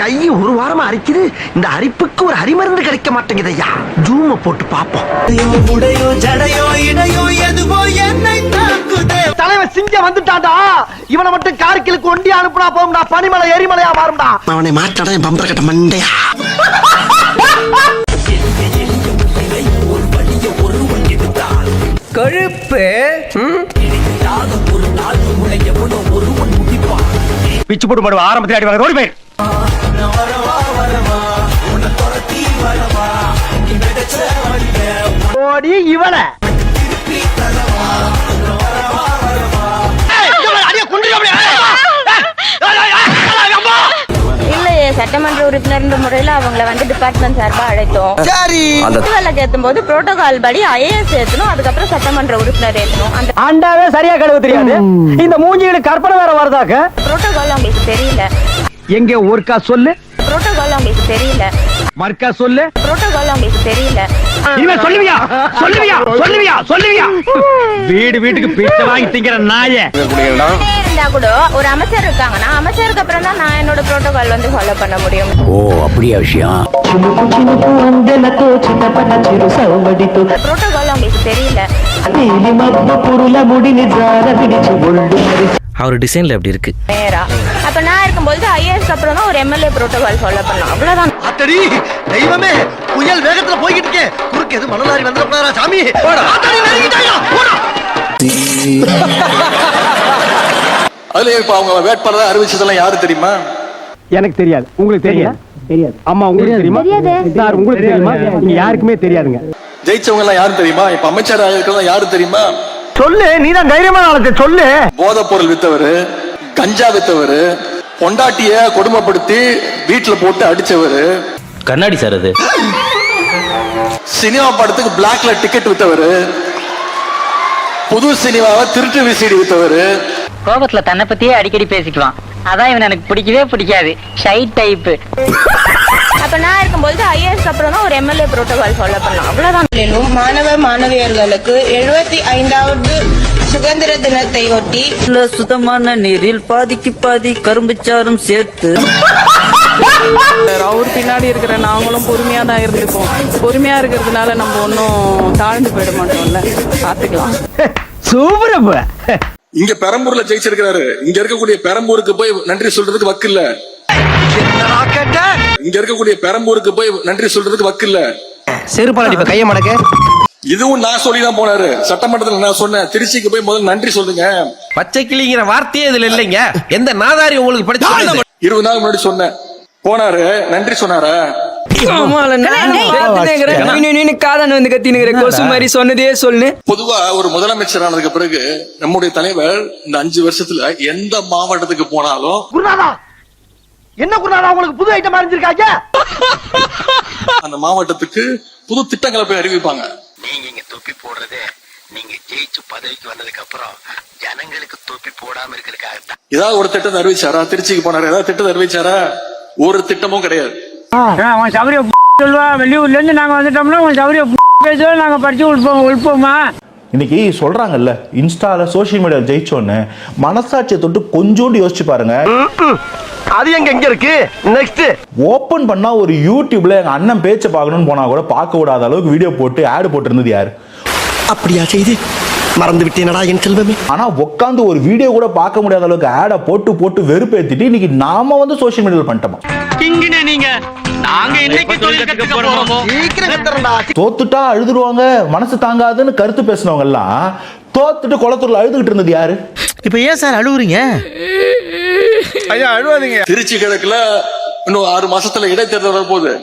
கை ஒரு வாரமா அரிக்குது. இந்த அரிப்புக்கு ஒரு அரிமருந்து கிடைக்க மாட்டேங்குது ஐயா. ஜூம போட்டு பாப்போம். தலைவன் சிங்க வந்துட்டாடா. இவனை மட்டும் கார்கிலுக்கு ஒண்டி அனுப்புனா போகும்டா. பனிமலை எரிமலையா மாறும்டா. அவனை மாட்டாடா என் பம்பர கட்ட மண்டையா. கொழுப்பு பிச்சு போட்டு மாடுவா. ஆரம்பத்தில் அடி வாங்க ஓடி போய். ஓடி இவள இல்லையே, சட்டமன்ற உறுப்பினர் முறையில அவங்கள வந்து டிபார்ட்மெண்ட் சார்பா அழைத்தோம். ஏத்தும் போது புரோட்டோகால் படி IAS ஏத்தணும், அதுக்கப்புறம் சட்டமன்ற உறுப்பினர் ஏத்தணும். அந்த ஆண்டாவே சரியா கழுவு தெரியாது. இந்த மூஞ்சிகளுக்கு கற்பனை வேற வருதாக்க. புரோட்டோகால் அவங்களுக்கு தெரியல. எங்க ஒருக்கா சொல்லு. புரோட்டோகால் அவங்களுக்கு தெரியல. மர்க்கா சொல்லு. புரோட்டோகால் அவங்களுக்கு தெரியல. இவன் சொல்லுவியா சொல்லுவியா சொல்லுவியா சொல்லுவியா? வீடு வீட்டுக்கு பிச்சை வாங்கி திங்கிற நாயே. இருந்தா கூட ஒரு அமைச்சர் இருக்காங்கன்னா அமைச்சருக்கு அப்புறம் தான் நான் என்னோட புரோட்டோகால் வந்து ஃபாலோ பண்ண முடியும். ஓ அப்படியா விஷயம். புரோட்டோகால் அவங்களுக்கு தெரியல. அவர் டிசைன்ல எப்படி இருக்கு நேரா அப்ப நான் இருக்கும்போது IAS அப்புறம் தான் ஒரு MLA புரோட்டோகால் ஃபாலோ பண்ணலாம். அவ்வளவுதான். அத்தடி தெய்வமே, புயல் வேகத்துல போய்கிட்டு இருக்கேன். குறுக்கு எது மணலாரி வந்துடா சாமி. அதுல இப்ப அவங்க வேட்பாளர் அறிவிச்சதெல்லாம் யாரு தெரியுமா? எனக்கு தெரியாது. உங்களுக்கு தெரியாது? தெரியாது. அம்மா உங்களுக்கு தெரியுமா? சார் உங்களுக்கு தெரியுமா? நீங்க யாருக்குமே தெரியாதுங்க. ஜெயிச்சவங்க எல்லாம் யாரு தெரியுமா? இப்ப அமைச்சர் இருக்கிறதா யாரு தெரியுமா? சொல்லு, நீதான் தைரியமான ஆளத்தை சொல்லு. போதைப் பொருள் வித்தவரு, கஞ்சா வித்தவரு, பொண்டாட்டிய கொடுமைப்படுத்தி வீட்டுல போட்டு அடிச்சவரு, கண்ணாடி சார் அது. சினிமா படத்துக்கு பிளாக்ல டிக்கெட் வித்தவரு, புது சினிமாவை திருட்டு விசிடி வித்தவரு. கோபத்துல தன்னை பத்தியே அடிக்கடி பேசிக்குவான். அதான் இவன் எனக்கு பிடிக்கவே பிடிக்காது. Shy type. அப்ப நான் இருக்கும்போது IAS அப்புறம் தான் ஒரு MLA புரோட்டோகால் ஃபாலோ பண்ணலாம். அவ்வளவுதான். மாணவ மாணவியர்களுக்கு 75வது சுதந்திர தினத்தை ஒட்டி சுத்தமான நீரில் பாதிக்கு பாதி கரும்புச்சாரும் சேர்த்து. அவர் பின்னாடி இருக்கிற நாங்களும் பொறுமையா தான் இருந்துப்போம். பொறுமையா இருக்கிறதுனால நம்ம ஒன்னும் தாழ்ந்து போயிட மாட்டோம்ல. பாத்துக்கலாம். சூப்பர். இங்க பெரம்பூர்ல ஜெயிச்சிருக்கிறாரு. இங்க இருக்கக்கூடிய பெரம்பூருக்கு போய் நன்றி சொல்றதுக்கு வக்கு இல்ல. இங்க இருக்கக்கூடிய பெரம்பூருக்கு போய் நன்றி சொல்றதுக்கு வக்கு இல்ல. செருப்பாடி கைய மடக்க. இதுவும் நான் சொல்லிதான் போனாரு. சட்டமன்றத்தில் நான் சொன்னேன், திருச்சிக்கு போய் முதல்ல நன்றி சொல்லுங்க. பச்சை கிளிங்கிற வார்த்தையே இதுல இல்லைங்க. எந்த நாதாரி உங்களுக்கு படிச்சு 20 நாள் முன்னாடி சொன்னேன். போனாரு, நன்றி சொன்னாரா? பொதுவா ஒரு முதலமைச்சர் ஆனதுக்கு பிறகு நம்முடைய தலைவர் இந்த 5 வருஷத்துல எந்த மாவட்டத்துக்கு போனாலும் குருநாதா, என்ன குருநாதா உங்களுக்கு புது ஐட்டம் அறிஞ்சிருக்காங்க? அந்த மாவட்டத்துக்கு புது திட்டங்களை போய் அறிவிப்பாங்க. நீங்க இங்க தொப்பி போடுறதே நீங்க ஜெயிச்சு பதவிக்கு வந்ததுக்கு அப்புறம் ஜனங்களுக்கு தொப்பி போடாம இருக்கிறதுக்காகத்தான். ஏதாவது ஒரு திட்டத்தை அறிவிச்சாரா? திருச்சிக்கு போனாரு, ஏதாவது திட்டத்தை அறிவிச்சாரா? ஒரு திட்டமும் கிடையாது. வெளியூர்ல இருந்து நாங்க வந்துட்டோம்னா சௌரிய நாங்க படிச்சு உள்போமா. இன்னைக்கு சொல்றாங்கல்ல, இன்ஸ்டால சோசியல் மீடியா ஜெயிச்சோன்னு மனசாட்சியை தொட்டு கொஞ்சோண்டு யோசிச்சு பாருங்க. அது எங்க இருக்கு? நெக்ஸ்ட் ஓபன் பண்ணா ஒரு யூடியூப்ல எங்க அண்ணன் பேச்ச பார்க்கணும்னு போனா கூட பார்க்க விடாத அளவுக்கு வீடியோ போட்டு ஆட் போட்டு இருந்தது யாரு? அப்படியா செய்து மறந்து விட்டேனடா என் செல்வமே. ஆனா உட்காந்து ஒரு வீடியோ கூட பார்க்க முடியாத அளவுக்கு ஆட போட்டு போட்டு வெறுப்பேத்திட்டு இன்னைக்கு நாம வந்து சோசியல் மீடியால பண்ணிட்டோமா? நீங்க நாங்க இன்னைக்கு தொழில் கத்துக்க போறோம். சீக்கிரம் கத்துறடா. தோத்துட்டா அழுதுருவாங்க, மனசு தாங்காதுன்னு கருத்து பேசினவங்க எல்லாம் தோத்துட்டு குளத்தூர்ல அழுதுகிட்டு இருந்தது யாரு? இப்ப ஏன் சார் அழுவுறீங்க? ஐயா அழுவாதீங்க. திருச்சி கிழக்குல இன்னும் 6 மாசத்துல இடைத்தேர்தல் வரப்போகுது.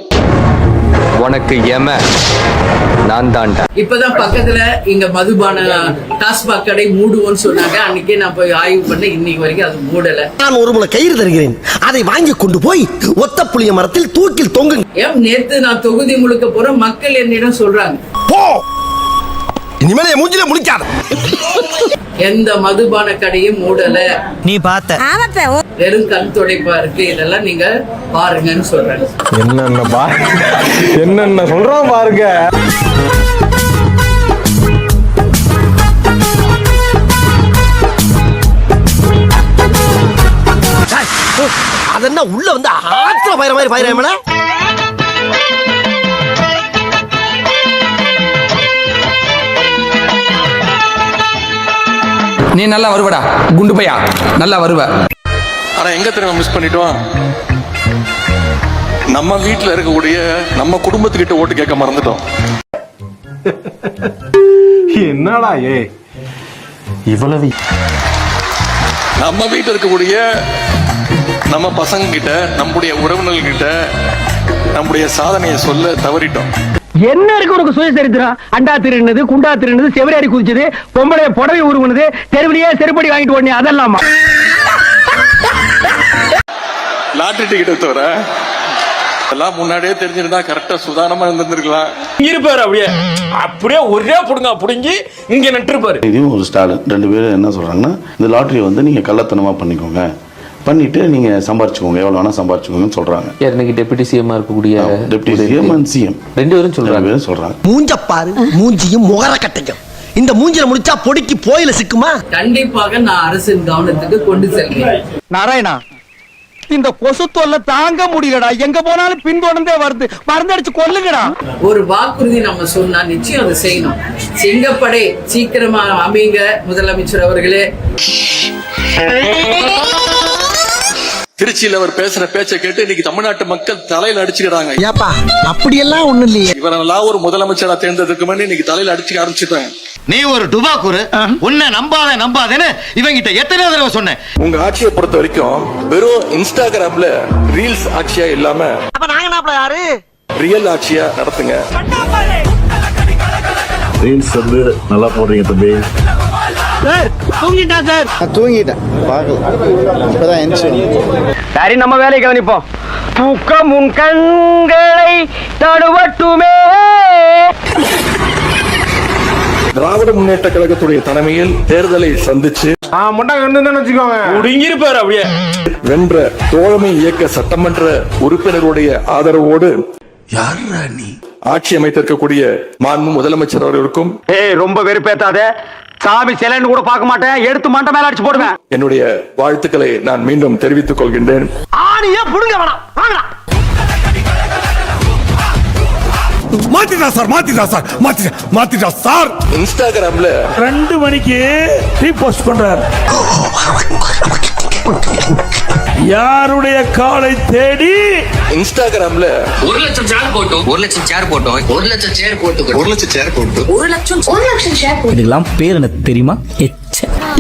உனக்கு நான் தாண்டா. இப்பதான் பக்கத்துல இங்க மதுபான டாஸ்மாக் கடை மூடுவோன்னு சொன்னாங்க. அன்னைக்கே நான் போய் ஆய்வு பண்ண, இன்னைக்கு வரைக்கும் அது மூடல. நான் ஒரு முளை கயிறு தருகிறேன், அதை வாங்கி கொண்டு போய் ஒத்த புளிய மரத்தில் தூக்கில் தொங்குங்க. நேத்து நான் தொகுதி முழுக்க போற மக்கள் என்னிடம் சொல்றாங்க, போ இனிமேல் மூஞ்சில முழிக்காத. எந்த மதுபான கடையும் மூடல. நீ பார்த்த வெறும் கண் துடைப்பா இருக்கு. இதெல்லாம் நீங்க பாருங்கன்னு சொல்றாங்க. என்னென்ன சொல்றோம் பாருங்க. அது என்ன உள்ள வந்து ஆத்திர பயிர மாதிரி பயிரமல. நீ நல்லா வருவடா குண்டு பையா, நல்லா வருவ. ஆனா எங்க தெரியுமா மிஸ் பண்ணிட்டோம்? நம்ம வீட்டுல இருக்கக்கூடிய நம்ம குடும்பத்துக்கிட்ட ஓட்டு கேட்க மறந்துட்டோம். என்னடா இவ்வளவு நம்ம வீட்டுல இருக்கக்கூடிய நம்ம பசங்க கிட்ட, நம்முடைய உறவினர்கள் கிட்ட நம்முடைய சாதனையை சொல்ல தவறிட்டோம். என்ன இருக்கு உனக்கு சுயசரித்திரம்? அண்டா திருநது, குண்டா திருநது, செவரேறி குதிச்சது, பொம்பளை புடவை உருவனது, தெருவிலேயே செருப்படி வாங்கிட்டு ஓடனே அதெல்லாமா? லாட்டரி டிக்கெட் தவிர எல்லாம் முன்னாடியே தெரிஞ்சிருந்தா கரெக்டா சுதாரணமா இருந்திருக்கலாம். இருப்பாரு அப்படியே அப்படியே ஒரே புடுங்க புடுங்கி இங்க நட்டுருப்பாரு. இதையும் ஒரு ஸ்டாலின் 2 பேரும் என்ன சொல்றாங்கன்னா, இந்த லாட்டரி வந்து நீங்க கள்ளத்தனமா பண்ணிக்கோங்க, பண்ணிட்டு நீங்க சம்பாரிச்சுக்கோங்க, எவ்வளவு வேணா சம்பாரிச்சுக்கோங்கன்னு சொல்றாங்க. எனக்கு டெபுட்டி சிஎம் இருக்கக்கூடிய டெப்டி சிஎம் அண்ட் சிஎம் 2 பேரும் சொல்றாங்க. மூஞ்ச பாரு, மூஞ்சியும் முகர கட்டையும். இந்த மூஞ்சில முடிச்சா பொடிக்கு போயில சிக்குமா? கண்டிப்பாக நான் அரசின் கவனத்துக்கு கொண்டு செல்வேன். நாராயணா, இந்த கொசு தொல்லை தாங்க முடியலடா. எங்க போனாலும் பின்தொடர்ந்தே வருது. மருந்தடிச்சு கொல்லுங்கடா. ஒரு வாக்குறுதி நம்ம சொன்னா நிச்சயம் அதை செய்யணும். சிங்கப்படை சீக்கிரமா அமைங்க முதலமைச்சர் அவர்களே. திருச்சியில அவர் பேசுற பேச்சை கேட்டு இன்னைக்கு தமிழ்நாட்டு மக்கள் தலையில அடிச்சுக்கிறாங்க. ஏப்பா அப்படியெல்லாம் ஒண்ணு இல்லையே. இவரெல்லாம் ஒரு முதலமைச்சரா தேர்ந்ததுக்கு முன்னாடி இன்னைக்கு தலையில அடிச்சுக்க ஆரம்பிச்சுட்டாங்க. நீ ஒரு டுபாக்குரு, உன்னை நம்பாதேன்னு இவங்கிட்ட எத்தனை தடவை சொன்னேன். உங்க ஆட்சியை பொறுத்த வரைக்கும் வெறும் இன்ஸ்டாகிராம்ல ரீல்ஸ் ஆட்சியா இல்லாம அப்ப நாங்க நாப்பல யாரு ரியல் ஆட்சியா நடத்துங்க. ரீல்ஸ் வந்து நல்லா போடுறீங்க தம்பி. சார் தூங்கிட்டான் சார். தூங்கிட்டேன் பார்க்கலாம். இப்பதான் சரி, நம்ம வேலையை கவனிப்போம். தூக்கம் உன் கண்களை தடுவட்டுமே. திராவிட முன்னேற்ற கழகத்துடைய தலைமையில் தேர்தலை சந்திச்சு இருப்பாரு அப்படியே வென்ற தோழமை இயக்க சட்டமன்ற உறுப்பினருடைய ஆதரவோடு ஆட்சி அமைத்திருக்கக்கூடிய மாண்பு முதலமைச்சர் அவர்களுக்கும் ரொம்ப வெறுப்பேத்தாத. சாமி சிலைன்னு கூட பார்க்க மாட்டேன். எடுத்து மண்டை மேல அடிச்சு போடுவேன். என்னுடைய வாழ்த்துக்களை நான் மீண்டும் தெரிவித்துக் கொள்கின்றேன். ஆணியே புடுங்க வேணாம். வாங்கடா. மாத்திட்டா சார். இன்ஸ்டாகிராம்ல 2 மணிக்கு ரீபோஸ்ட் பண்றாரு. யாருடைய காலை தேடி இன்ஸ்டாகிராம்ல 1,00,000 சேர் போட்டோம், 1,00,000 சேர் போட்டோம், 1,00,000 சேர் போட்டோம், 1,00,000 சேர் போட்டு 1,00,000 சேர் போட்டோம். இதெல்லாம் பேர் எனக்கு தெரியுமா?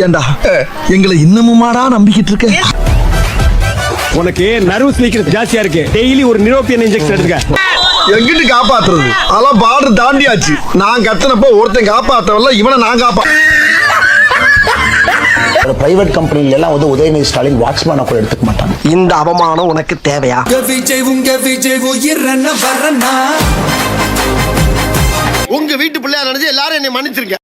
ஏண்டா எங்களை இன்னமுமாடா நம்பிக்கிட்டு இருக்க? உனக்கு நர்வஸ் லீக்னஸ் ஜாஸ்தியா இருக்கு. டெய்லி ஒரு நிரோபியன் இன்ஜெக்ஷன் எடுத்துக்க. எங்கிட்டு காப்பாத்துறது? அதெல்லாம் பார்டர் தாண்டியாச்சு. நான் கத்துனப்ப ஒருத்தன் காப்பாத்தவல்ல, இவனை நான் காப்பா. பிரைவேட் கம்பெனில எல்லாம் வந்து உதயநிதி ஸ்டாலின் வாட்ச்மேனை கூட எடுத்துக்க மாட்டாங்க. இந்த அவமானம் உனக்கு தேவையா? உங்க வீட்டு பிள்ளையா நினைச்சு எல்லாரும் என்னை மன்னிச்சிருக்க.